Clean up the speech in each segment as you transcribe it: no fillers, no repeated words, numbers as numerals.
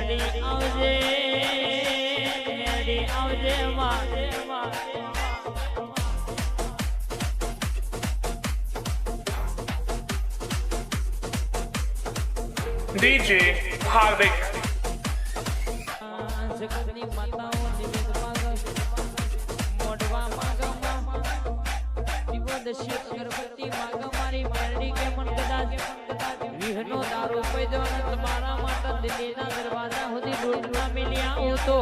મેલડી આવજે માં DJ Hardik જગતની માતાઓ નિવેદ માગ મોઢવા માગ દીવદશી અગરબત્તી માગ મારી મેલડી કે મન કદાચ વિહનો દારૂ પૈદો તમારા માતા દિલ્હીના દરવાજા સુધી ડોલના મિલી આવું તો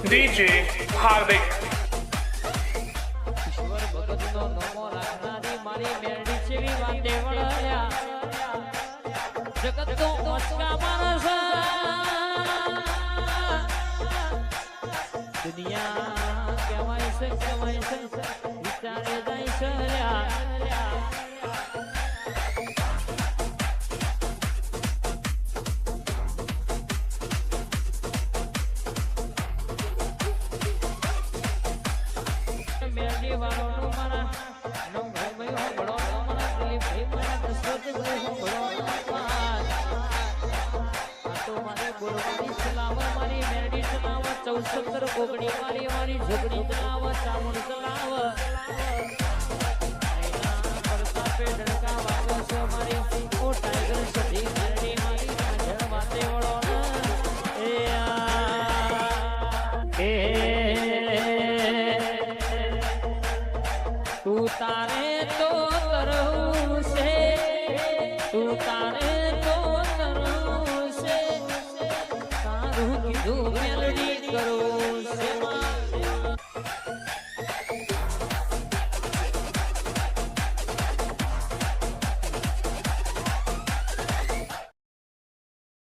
DJ Hardik ઈશ્વર ભગતનો નમો રાખનારી મારી મેલડી જેવી વાતે વળ્યા જગતનો ઓછકા માણસ દુનિયા કહેવાય છે વિચારે જાય છે મેલડી વાળો મારા નો ભાઈ હો બડો મારા દિલીપ ભાઈ મારા દસરથ ભાઈ હો બડો આ તો મારી બોલવાની સલામ મારી મેલડી સલામ 74 કોગડી મારી ઝોગડી સલામ ચામુંડ સલામ આઈના પરસા પે ડડકા વાગો છો મારી ઓ ટાઈગર સધી મેલડી મારી જળ વાતે વળો એ તું તારે તો તરું છે તું તારે તો તરું છે તારું કીધું મેલડી કરો